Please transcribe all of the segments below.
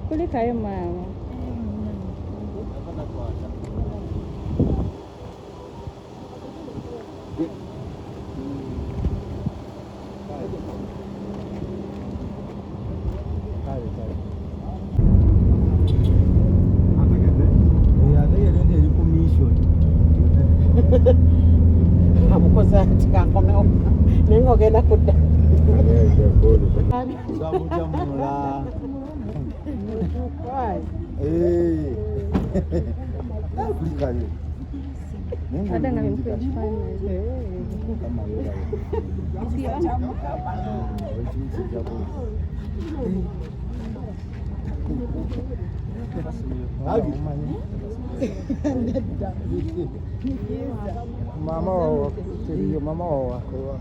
Kulikayo mama. Amukoza tikakomewo nengo genda kudda Samujamula. Kulikayo. Ada nga bimukwe kifanya. Kama yola. Mama wawa, teriyo mama wawa kwa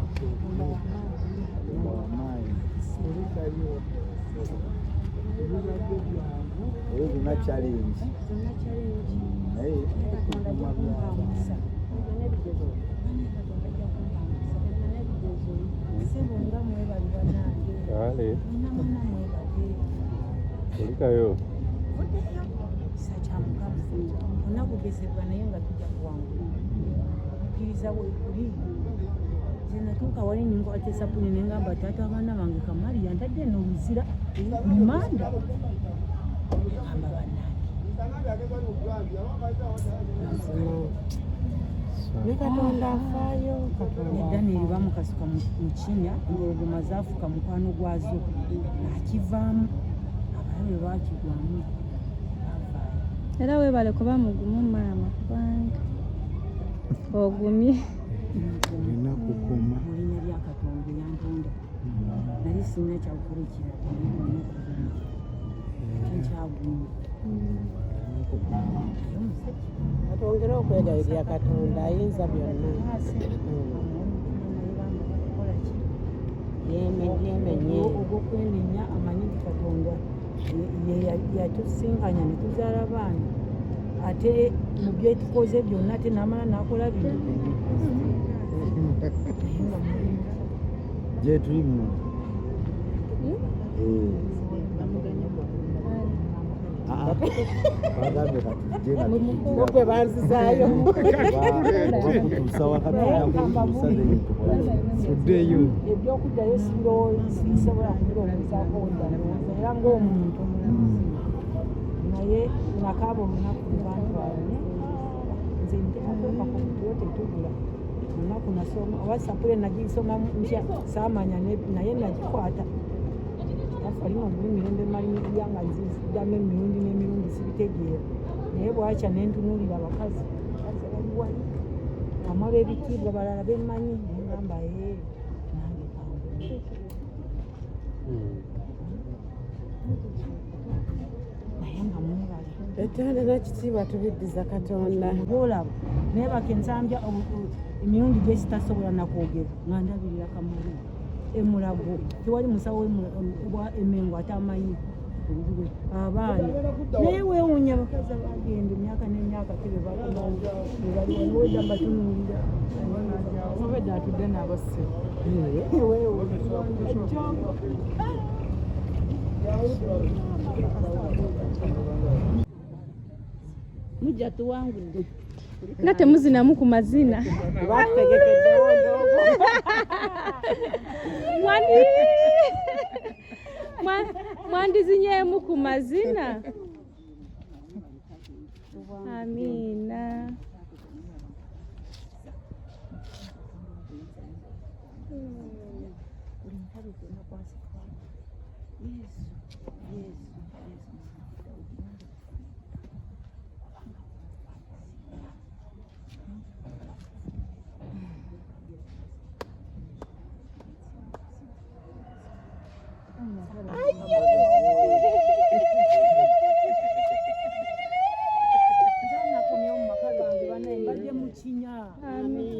na challenge. Kale. Kulikayo. Onakugezebwa naye nga tujja kuwangula akkiriza weekuli zenatuuka wali ningo ate sapuni nengamba taata abaana bange Kamali yantadde eno oluzira lumanda amba bannange ne Katonda afaayo Daniel bamukasuka mu Kinya engologoma zaafuka mukwano gwazo akivaamu abalabe baakigwamu. Era weebale kuba mugumu maama kubanga ogumye Nina kukoma. Mulinya lya Katonda yantonda nali sina kyakukurikira nkyagumye atwongere okwegayirira Katonda ayinza byonna yemenye ogwokwenenya amanyi Katonda yatusinkanya ne tuzaala baana ate mu byetukoze byonna ate n'amala n'akola bino Je tulimu. Bagambe kati je gwe banzizaayo sawa kabisa Suddeyo. ebyokuddayo sisobola kubirowoozaako wedalowooza era ng'omuntu naye nakaaba olunaku lubantwalane nze nteakwekako tuyo tetugula olunaku nasoma oba sapule nagisoma ntya saamanya naye nagikwata afalima buli mirembe malimiria nga nziddamu emirundi n'emirundi sibitegeera naye bwakya nentunuulira abakazi bali wali bamwe b'ebitiibwa balala bemmanyi nengamba nange naye nga mwebale Ekyanda nakitiibwa tubiddiza Katonda. olaba naye bakensambya emirundi gyesitasobola nakwogera nga ndabirira Kamali emulago tewali musawo emengo atamanyi abaana naye weewuunya abakazi abagenda emyaka n'emyaka tebe baliweda mbatunuulira Mubedde atudde n'abasse. mujja tuwangudde nga temuzinamu ku mazina batutegekeddewo ndogo mwandizinyeemu ku mazina. Amiina.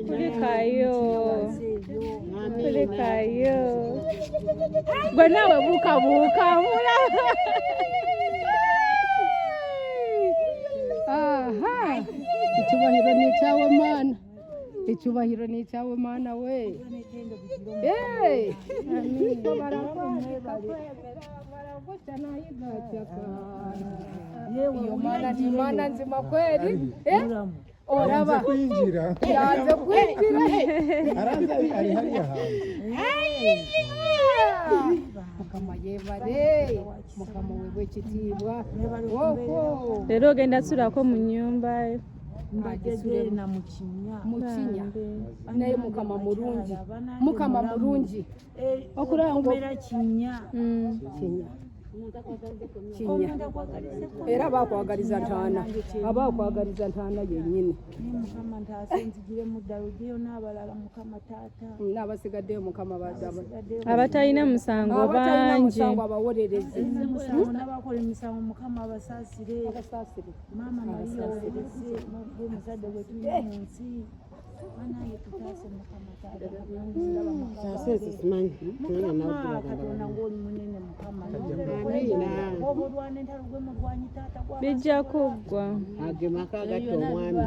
Tulikayo. Gwe naawe buukabuuka mulaba. Ekibaniro n'ekyawa maana. ekyubahiro n'ekyawe maana we maana nzima kweli oraba kwinjira yanze kwinjira aranza ari hariya mukama yebale mukama wewe ekitiibwa Leero ogenda sulako mu nnyumba yo. mbadde na mukinya naye mukama mulungi okulangomera kinya era bakwagaliza ntaana abakwagaliza ntaana yennyini mukama ntasinzigire mu ddalo gyeyo n'abalala mukama taata n'abasigaddeyo mukama Abatalina musango bangi. abawolereze n'abakola emisango mukama abasaasire maama Maria owereze n'omuzadde gwe tulina mu nsi banaye tutaase mukama taata mukama katonda ng'oli munene mukama obulwana entalo gwe mulwanyi taata Bijja kuggwa. agemako agatta omwami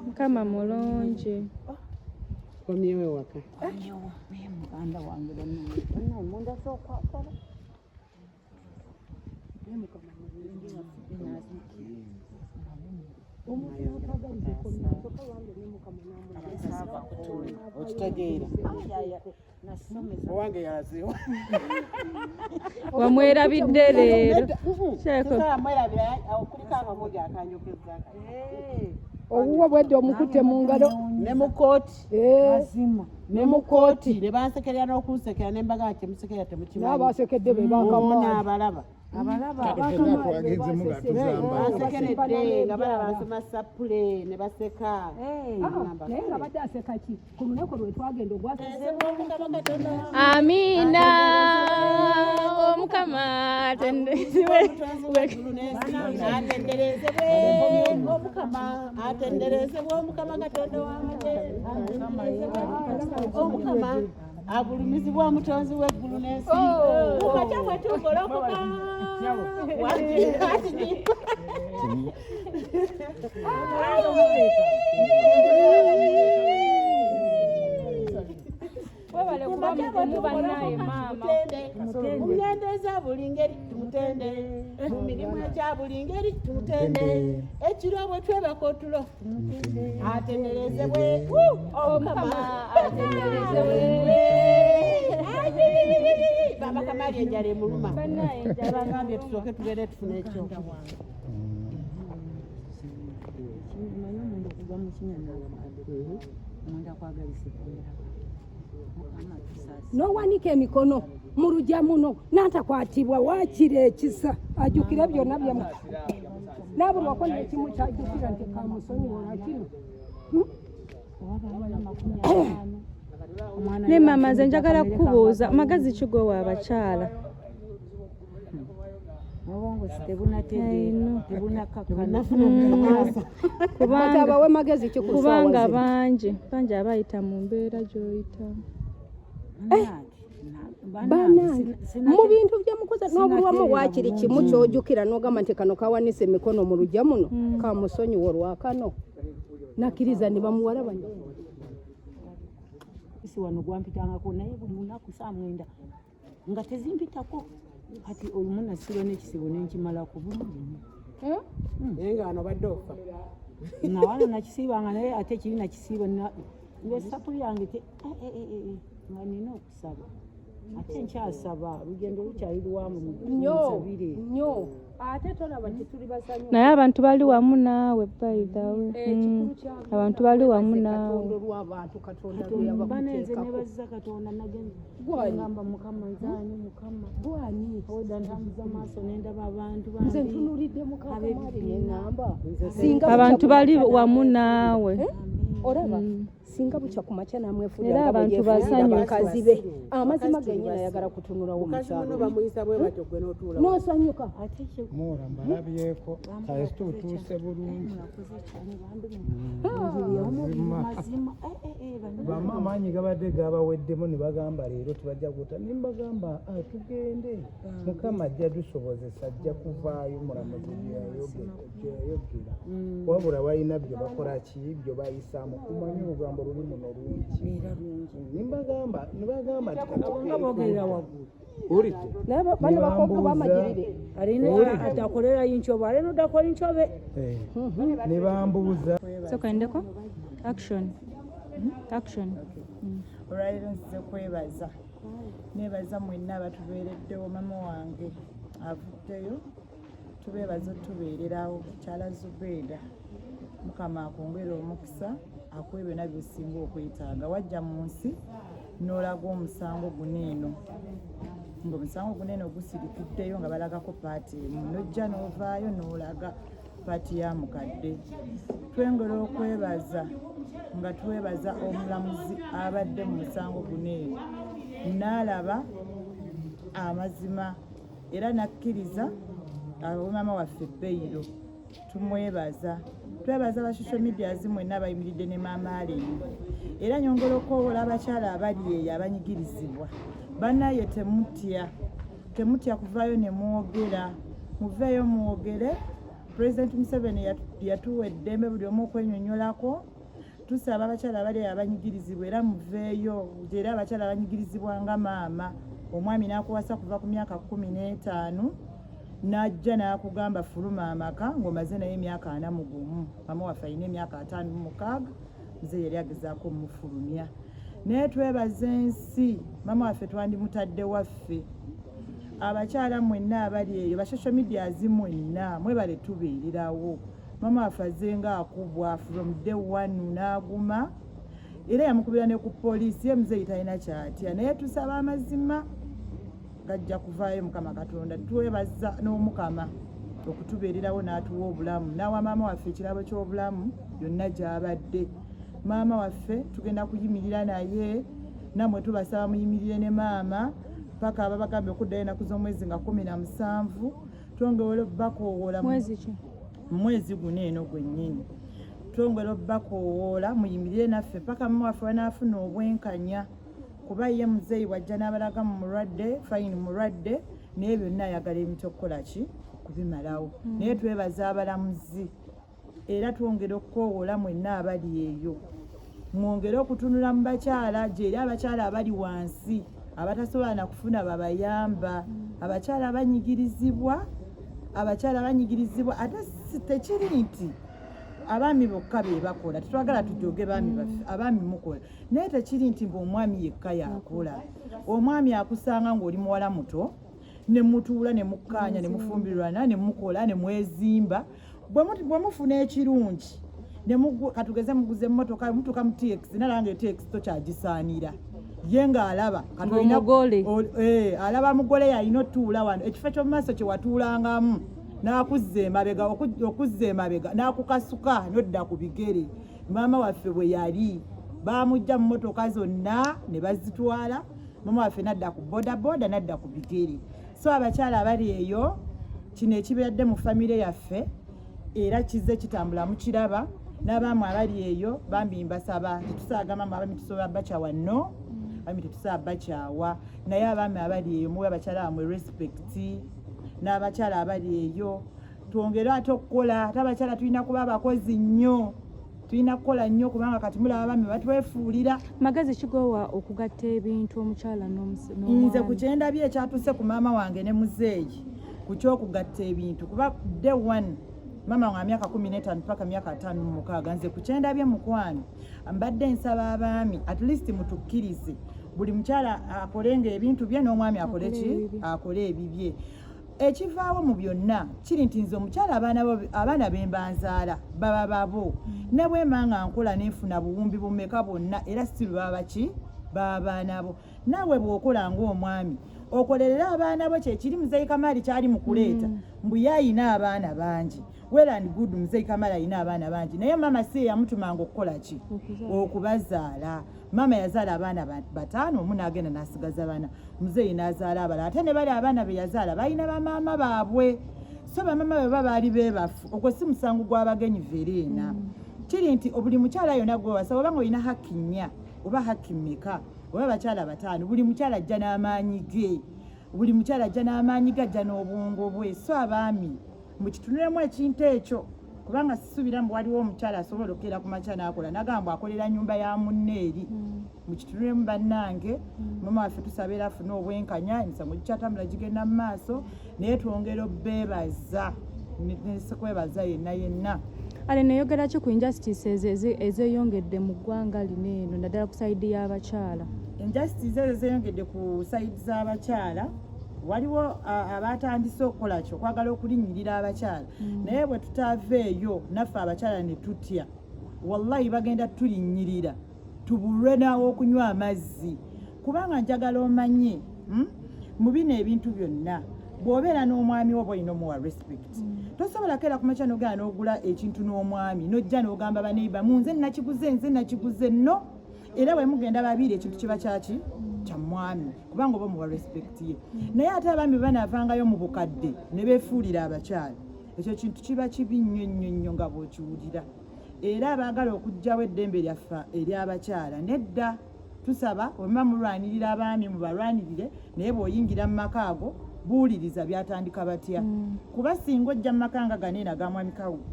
Mukama mulungi. komyewo ewaka muganda wange bonna mundasa okwagala okitegeera owange yaziwa Wamwerabidde leero. Kyeko. kuliko akamoja akanjokeza obuwa bwedde omukutte mu ngalo ne mu kooti ne bansekerera n'okunsekera ne mbaga nti musekera temukimanyi n'abasekedde be n'abalaba twagenze mugatuzamba basekeredde nga balaba nsoma sapule ne baseka naye nga badde aseka ki ku lunaku lwe twagenda Amiina. Omukama atendezebwe. atenderezebwe omukama katonda omukama agulumizibwa omutonzi w'eggulu n'ensi mukatya bwe tugolokoka Webale kuba mugumu bannaye maama. Omugendeeza buli ngeri tumutende, mu mirimu egya buli ngeri tumutende, ekiro bwe twebaka otulo atenderezebwe Omukama atenderezebwe. baba kamali enjala emuluma Bannaye enjala bagambye tusooke tugende tufune ekyokulya. manyi omuntu okuva mu kinya n'abamadde omuntu akwagalisa ekkomera mukama tusaasi n'owanika emikono mu lujja muno n'atakwatibwa waakira ekisa ajjukire byonna byamu n'abulwako n'ekimu kyajjukira nti kamusonyiwola kino Ne maama nze njagala kukubuuza magezi ki gwe abakyala? obwongo tebunakakana Kubanga abawe magezi ki kubanga bangi abayita mu mbeera gy'oyita. banange mu bintu byemukoze n'obulwamu waakiri kimu kyojjukira n'ogamba nti kano kawanise emikono mu lujja muno kamusonyiwa olwakano nakkiriza ne bamuwala bano isi wano gwampitangako naye buli lunaku saa 9 nga tezimpitako kati olumu nasirwa n'ekisibo nenkimalako bulungi naye nga wano badde ofa nawano nakisiibanga naye ate kiri nakisiiba ngesapuli yange nga nina okusaba ate nkyasaba lugendo lukyali luwanvu nnyo ate tolaba nti tuli basanyufu Naye abantu bali wamu naawe by the way. Abantu bali wamu naawe. lw'abantu katonda banenze nebaziza katonda nagamba mukama nzaani mukama gwani oda ntambuza maaso nendaba abantu nze ntunuulidde mukakamali neŋŋamba Abantu bali wamu naawe. olaba singa bucha ku makya namwefuulira Era nga bwe abantu yeefuulira basanyufu. bakazi be amazima genyini ayagala kutunulawo mukazi muno mukyalo bamuyisa bwe batyo gwe n'otuula n'osanyuka Mura mbalabyeko kasita otuuse bulungi bamma amaanyi gabadde gabaweddemu ne bagamba leero tubajja kuta nimbagamba tugende mukama ajja tusobozesa ajja kuvaayo mulamuzi gyeyayogera wabula balina bye bakola ki bye bayisaamu kumanyi olugambo luli muno lungi nimbagamba nibagamba nga bogerera waggulu ulidde naye bano bakoko bamagirire alina atakolera yinchobe alina odakola inchobe ne bambuuza sokandeko action olwaleero nzize kwebaza nebaza mwenna abatubeereddewo mama wange avuddeyo tubeebaza otubeererawo kyala Zubeida mukama akwongere omukisa akuwe byonna byosinga okwetaaga wajja mu nsi n'olaga omusango guneeno ng'omusango guneeno gusirikiddeyo nga balagako paati emu nojja n'ovaayo n'olaga paati ya mukadde twengera okwebaza nga twebaza omulamuzi abadde mu musango guneeno n'alaba amazima era nakkiriza abamama waffe Beiro tumwebaza twebaza ba social media zimwenna abayimiridde ne maama Aleni era nyongera okwowola abakyala abali eyo abanyigirizibwa bannaye temutya kuvaayo ne mwogera muveeyo mwogere. President Museveni yatuwa eddembe buli omu okwenyonyolako tusaba abakyala abali abanyigirizibwa era muveeyo era abakyala abanyigirizibwa nga maama omwami n'akuwasa kuva ku myaka 15 n'ajja n'akugamba fuluma amaka ng'omaze naye emyaka 41 mama waffe alina emyaka 56 muzeeyi yali agezaako omufulumya naye twebaza ensi mama waffe twandimutadde waffe abakyala mwenna abali eyo ba social media zimwenna mwebale tubeererawo mama waffe azenga akubwa from day one n'aguma era yamukubira ne ku poliisi ye muzeeyi talina kyatya naye tusaba amazima gajja kuvaayo mukama katonda twebaza n'omukama okutubeererawo n'atuwa obulamu n'awa maama waffe ekirabo ky'obulamu yonna gy'abadde maama waffe tugenda kuyimirira naye namwe tubasaba muyimirire ne maama paka ababagambye okuddayo ennaku z'omwezi nga 17 twongere bakowoola mwezi guno eno gwennyini twongere bakowoola muyimirire naffe paka mama waffe wanaafuna obwenkanya kuba ye muzeeyi wajja n'abalaga mu mulwadde fayini mulwadde naye byonna ayagala emiti okukola ki kubimalawo naye twebaza abalamuzi era twongere okukowoola mwenna abali eyo mwongere okutunula mu bakyala gyeri abakyala abali wansi abatasobola na kufuna babayamba abakyala abanyigirizibwa ate tekiri nti abaami bokka be bakola tetwagala tujoge baami baffe abaami mukola naye tekiri nti omwami yekka yakola omwami akusanga ng'oli muwala muto ne mutuula ne mukkaanya ne mufumbirirwana ne mukola ne mwezimba bwe mufuna ekirungi katugeze muguze emmotoka mutuuka mu TX nalanga TX tokyagisaanira ye ng'alaba alaba mugole yalina otuula wano ekifo ky'omu maaso kye watuulangamu n'akuzza emabega okuzza emabega n'akukasuka n'odda ku bigere maama waffe bwe yali baamujja mu mmotoka zonna ne bazitwala maama waffe nadda ku bodaboda nadda ku bigere so abakyala abali eyo kino ekibeeradde mu famire yaffe era kize kitambula mukiraba n'abaamu abali eyo bambi mbasaba tetusaaga maama abami tusobola bakyawa nno abami tetusaba bakyawa naye abaami abali eyo muwe abakyala bamwe respect n'abakyala abali eyo twongere ate okukola ate abakyala tulina kuba abakozi nnyo tulina kukola nnyo kubanga kati mulaba abaami batwefuulira magezi kigowa okugatta ebintu omukyala nze ku kyendabye ekyatuse ku maama wange ne muzeeyi ku kyokugatta ebintu kuba day one mama wange myaka 15 paka myaka 56 nze ku kyendabye mukwano mbadde nsaba abaami at least mutukkirize buli mukyala akolenga ebintu bye n'omwami akole ki akole ebibye ekivaawo mu byonna kiri nti nze omukyala abaana bembanzaala baba babo ne bwemanga nkola nenfuna buwumbi bumeka bonna era siru baba ki babaana bo naawe bw'okola ng'omwami okolerera abaana bo kyekiri muzeeyi Kamali kyali mu kuleeta mbu yayina abaana bangi well and good muzeeyi Kamala alina abaana bangi naye mama si yamutumanga okukola ki okubazaala mama yazaala abaana 5 omu n'agenda n'asigaza bana muzeeyi n'azaala abalala ate ne bali abaana be yazaala balina bamaama baabwe so bamama be baali beebafu ogwo si musango gw'abagenyi Verena kiri nti buli mukyala yonna gwewasa obanga olina haki 4 oba haki mmeka oba bakyala 5 buli mukyala ajja n'amaanyi ge buli mukyala ajja n'amaanyi ge ajja n'obwongo bwe so abaami mukitunulemu ekintu ekyo kubanga sisuubira mbu waliwo omukyala asobola okukeera ku makya n'akola nagamba akolera nyumba ya munneeri mukitunulemu bannange mama waffe tusaba era afune obwenkanya emisango gikyatambula gigenda mu maaso naye twongera obbeebaza nesikwebaza yenna ale neyogera ki ku injustices ezeyongedde mu ggwanga lino eno naddala ku sayidi y'abakyala injustices ezo zeyongedde ku sayidi z'abakyala waliwo abatandise okukola kyo okwagala okulinnyirira abakyala naye bwe tutaaveeyo naffe abakyala ne tutya wallahi bagenda tulinnyirira tubulwe nawo okunywa amazzi kubanga njagala omanye mu bino ebintu byonna bw'obeera n'omwami oba olina omuwa respect tosobola keera ku makya n'ogenda n'ogula ekintu n'omwami n'ojja n'ogamba baneiba munze nakiguze no era bwe mugenda babiri ekintu kiba kyaki kya mwami kubanga oba muwa respect ye naye ate abaami banaavangayo mu bukadde ne beefuulira abakyala ekyo kintu kiba kibi nnyo nga bw'okiwulira era abaagala okuggyawo eddembe lyaffe ery'abakyala nedda tusaba wema mulwanirira abaami mubalwanirire naye bw'oyingira mu maka ago buwuliriza byatandika batya kuba singa ojja mu maka nga ganeena ga mwami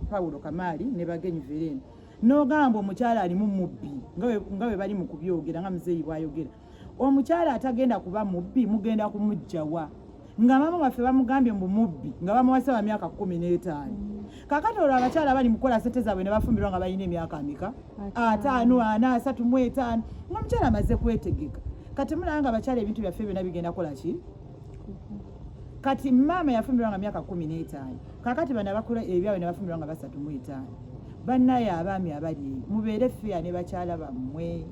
Paulo Kamaali ne bagenyi Verena n'ogamba omukyala alimu mubbi nga bwe bali mu kubyogera nga muzeeyi bw'ayogera omukyala atagenda kuba mubbi mugenda kumuggyawa nga mama waffe bamugambye mbu mubbi nga bamuwasa wa myaka 15 kakati olwo abakyala bali mukola sente zaabwe ne bafumbirwa nga balina emyaka ameka 5 4 35 ng'omukyala amaze kwetegeka kati mulaba nga abakyala ebintu byaffe byonna bigenda kola ki kati mama yafumbirwa nga myaka 15 kakati bana bakola ebyabwe ne bafumbirwa nga 35 bannaye abaami abali mubeere feya ne bakyala bammwe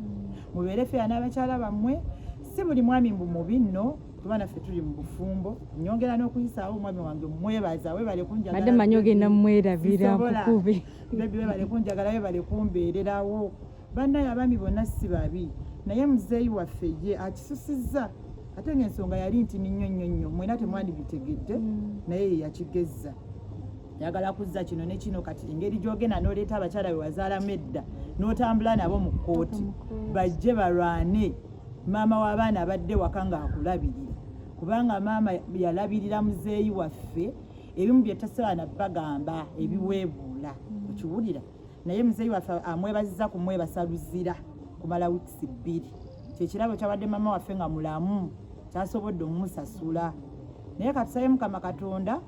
mubeere feya n'abakyala bammwe si buli mwami mbu mubi nno kuba naffe tuli mu bufumbo nyongera n'okuyisaawo omwami wange mwebaza webale kunjagala madde manyi ogenda mwerabira kukube bebi webale kunjagala webale kumbeererawo bannaye abaami bonna si babi naye muzeeyi waffe ye akisusizza ate ng'ensonga yali nti nnyo mwena temwandibitegedde naye yakigezza yagala kuzza kino ne kino kati engeri gy'ogenda n'oleeta abakyala be wazaalamu edda n'otambula nabo mu kkooti bajje balwane maama w'abaana abadde waka ng'akulabirira kubanga maama yalabirira muzeeyi waffe ebimu bye tasobola bagamba ebiweebuula okiwulira naye muzeeyi waffe amwebazizza kumwebasaluzira kumala wiikisi 2 kyekirabo kyabadde maama waffe nga mulamu kyasobodde omumusasula naye katusabe Mukama Katonda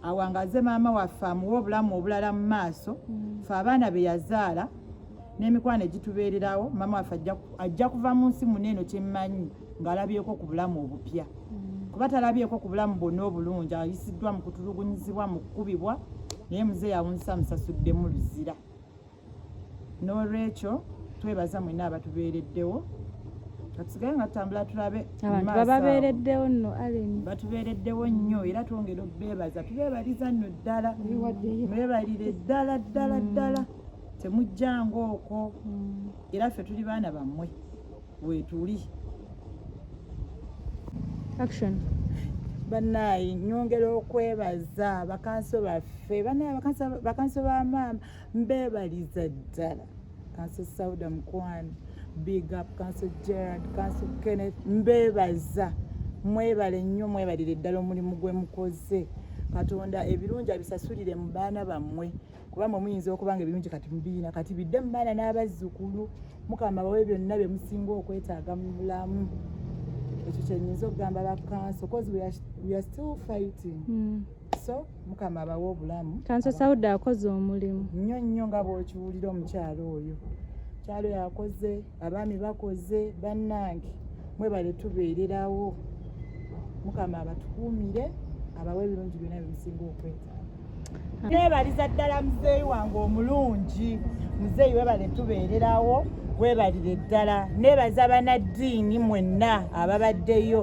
awangaze maama waffe amuwa obulamu obulala mu maaso fe abaana be yazaala n'emikwano egitubeererawo maama waffe ajja kuva mu nsi muneeno kyemmanyi ng'alabyeko ku bulamu obupya kuba talabyeko ku bulamu bwonna obulungi ayisiddwa mu kutulugunyizibwa mu kukubibwa naye muzeeyi awunsa musasuddemu luzira n'olwekyo twebaza mwenna abatubeereddewo katusigaye nga tutambula tulabe abantu bababeereddewo nno Aleni batubeereddewo nnyo era twongera okubeebaza tubeebaliza nno ddala mwebalire ddala temujjanga okwo era ffe tuli baana bammwe weetuli action bannaye nyongera okwebaza bakanso baffe bannaye bakanso ba maama mbeebaliza ddala kanso Sauda Mukwano big up kanso Gerard kanso Kenneth mbeebaza mwebale nnyo mwebalire ddala omulimu gwe mukoze Katonda ebirungi abisasulire mu baana bammwe kubanga muyinza okubanga ebirungi kati mubiina kati bidde mu baana n'abazzukulu Mukama bawe byonna bye musinga okwetaaga mu bulamu ekyo kyenyinza okugamba ba kanso cause we are still fighting so Mukama bawe obulamu kanso Sauda akoze omulimu nnyo nga bw'okiwulira omukyalo oyo kyalo yakoze abaami bakoze bannange mwebale tubeererawo Mukama abatukuumire abawe ebirungi byonna bimusinga okwetaaga neebaliza ddala muzeeyi wange omulungi muzeeyi webale tubeererawo weebalire ddala neebaza banaddiini mwenna ababaddeyo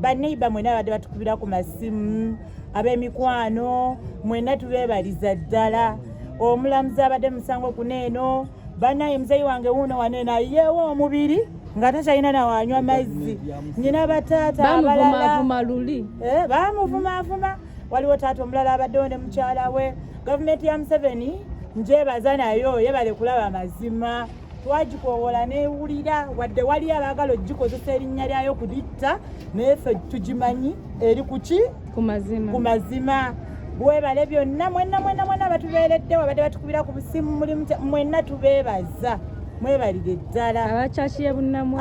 baneiba mwena badde batukubira ku masimu ab'emikwano mwena tubeebaliza ddala omulamuzi abadde musango kuneeno banaye muzeyi wange wuuno waneeno ayeewo omubiri nga takyalina nawanywa mazzi nyina bataata abalala luli bamuvumaavuma waliwo taata omulala abaddewo ne mukyala we gavumenti ya Museveni njebaza nayo yebale kulaba amazima twagikoowola neewulira wadde wali abaagala ogikozesa erinnya lyayo kulitta naye ffe tugimanyi eri kuki ku mazima bwebale byonna mwenna batubeeredde wabadde batukubira ku busimu mulimu mwenna tubeebaza mwebalire ddala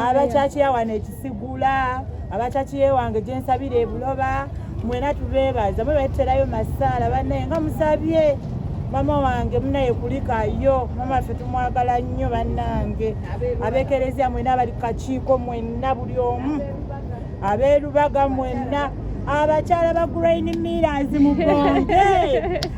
abakyakiya wano ekisigula abakyakiye wange gyensabira ebuloba mwena tubeebaza mwebaleterayo masaala bannaye nga musabye mama wange munaye kulikayo mama waffe tumwagala nnyo bannange abeekerezya mwena abali kakiiko mwenna buli omu abeerubaga mwenna abakyala ba Grain Millers mu Bonge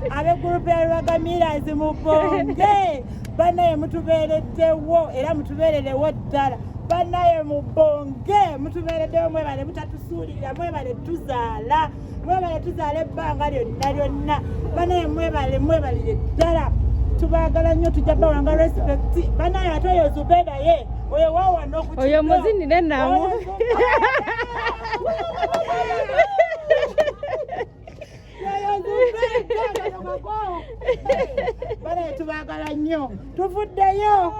abegurupu ya Rubaga Millers mu Bonge bannaye mutubeereddewo era mutubeererewo ddala bannaye mu Bonge mutubeereddewo mwebale mutatusuulira mwebale tuzaala ebbanga lyonna bannaye mwebalire ddala tubaagala nnyo tujja bawanga respect bannaye ate oyo Zubeda ye oyo wawana okukiga oyo muzinire namu bannaye tubaagala nnyo tuvuddeyo